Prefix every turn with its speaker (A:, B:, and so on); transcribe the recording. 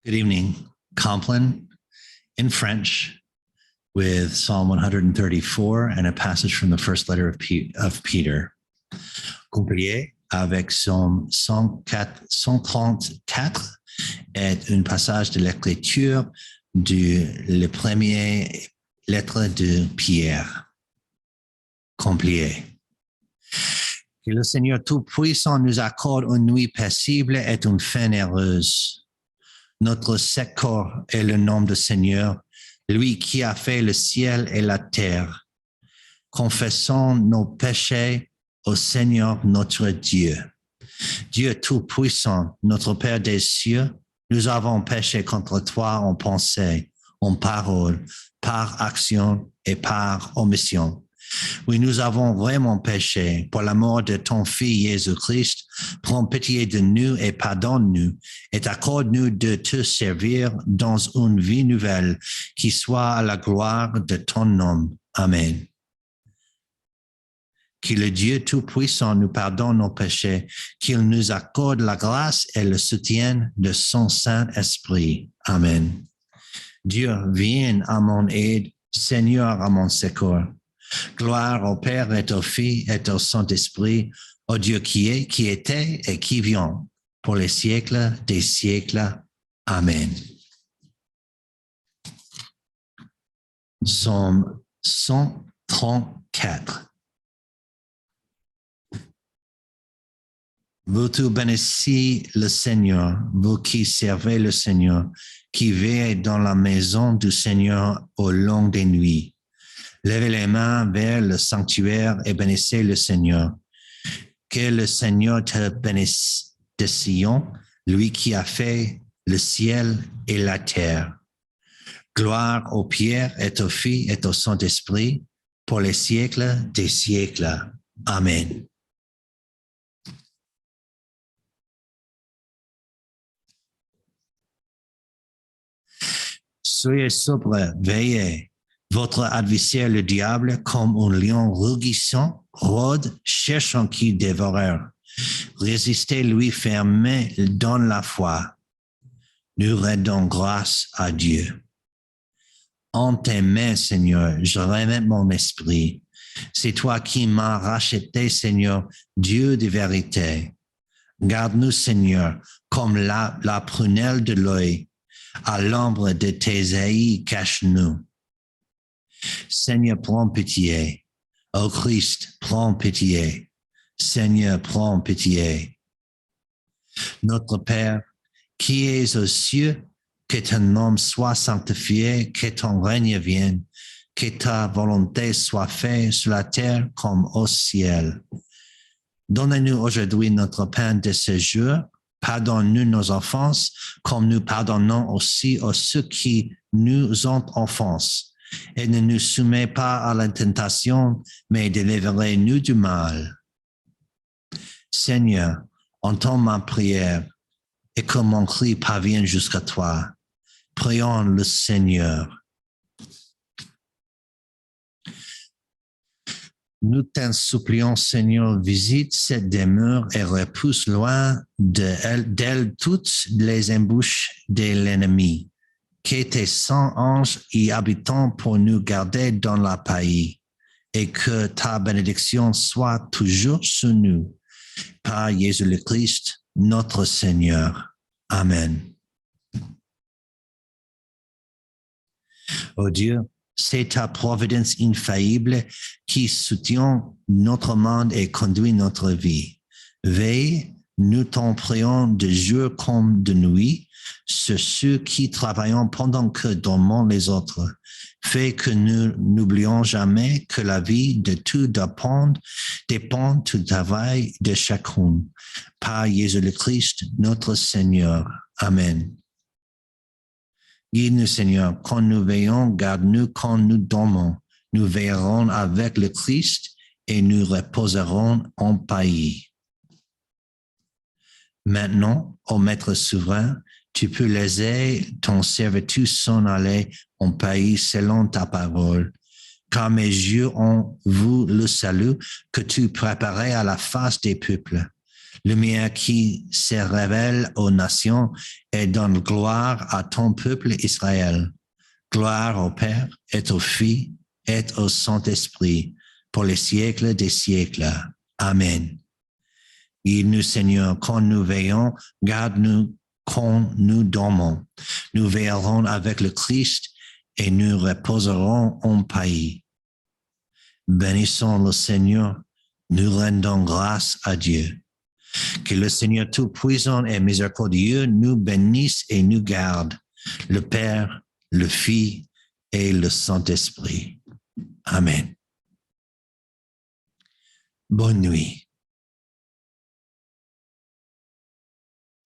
A: Good evening. Compline in French with Psalm 134 and a passage from the first letter of Peter. Complié avec Psalm 134 est un passage de l'écriture de la première lettre de Pierre. Complié. Que le Seigneur Tout-Puissant nous accorde une nuit paisible et une fin heureuse. Notre secours est le nom du Seigneur, lui qui a fait le ciel et la terre. Confessons nos péchés au Seigneur notre Dieu. Dieu Tout-Puissant, notre Père des cieux, nous avons péché contre toi en pensée, en parole, par action et par omission. Oui, nous avons vraiment péché. Pour la mort de ton Fils Jésus-Christ, prends pitié de nous et pardonne-nous et accorde-nous de te servir dans une vie nouvelle qui soit à la gloire de ton nom. Amen. Que le Dieu Tout-Puissant nous pardonne nos péchés, qu'il nous accorde la grâce et le soutien de son Saint-Esprit. Amen. Dieu, viens à mon aide, Seigneur à mon secours. Gloire au Père et au Fils et au Saint-Esprit, au Dieu qui est, qui était et qui vient, pour les siècles des siècles. Amen. Psaume 134. Vous tous bénissez le Seigneur, vous qui servez le Seigneur, qui veillez dans la maison du Seigneur au long des nuits. Levez les mains vers le sanctuaire et bénissez le Seigneur. Que le Seigneur te bénisse de Sion, lui qui a fait le ciel et la terre. Gloire au Père et au Fils et au Saint-Esprit, pour les siècles des siècles. Amen. Soyez sobres, veillez. Votre adversaire, le diable, comme un lion rugissant, rôde, cherchant qui dévorer. Résistez-lui fermé dans la foi. Nous rendons grâce à Dieu. En tes mains, Seigneur, je remets mon esprit. C'est toi qui m'as racheté, Seigneur, Dieu de vérité. Garde-nous, Seigneur, comme la prunelle de l'œil. À l'ombre de tes ailes, cache-nous. Seigneur, prends pitié. Ô Christ, prends pitié. Seigneur, prends pitié. Notre Père, qui es aux cieux, que ton nom soit sanctifié, que ton règne vienne, que ta volonté soit faite sur la terre comme au ciel. Donne-nous aujourd'hui notre pain de ce jour. Pardonne-nous nos offenses, comme nous pardonnons aussi à ceux qui nous ont offensés. Et ne nous soumets pas à la tentation, mais délivre-nous du mal. Seigneur, entends ma prière et que mon cri parvienne jusqu'à toi. Prions le Seigneur. Nous t'en supplions, Seigneur, visite cette demeure et repousse loin d'elle toutes les embûches de l'ennemi. Que tes saints anges y habitent pour nous garder dans la pays, et que ta bénédiction soit toujours sur nous. Par Jésus le Christ, notre Seigneur. Amen. Ô Dieu, c'est ta providence infaillible qui soutient notre monde et conduit notre vie. Veille, nous t'en prions de jour comme de nuit, sur ceux qui travaillent pendant que dorment les autres. Fais que nous n'oublions jamais que la vie de tout dépend du travail de chacun. Par Jésus le Christ, notre Seigneur. Amen. Guide-nous, Seigneur, quand nous veillons, garde-nous quand nous dormons. Nous veillerons avec le Christ et nous reposerons en paix. Maintenant, ô Maître souverain, tu peux laisser ton serviteur s'en aller en paix selon ta parole, car mes yeux ont vu le salut que tu préparais à la face des peuples, lumière qui se révèle aux nations et donne gloire à ton peuple Israël. Gloire au Père et au Fils et au Saint-Esprit pour les siècles des siècles. Amen. Guide-nous, Seigneur, quand nous veillons, garde-nous quand nous dormons. Nous veillerons avec le Christ et nous reposerons en paix. Bénissons le Seigneur, nous rendons grâce à Dieu. Que le Seigneur Tout-Puissant et Miséricordieux nous bénisse et nous garde, le Père, le Fils et le Saint-Esprit. Amen. Bonne nuit.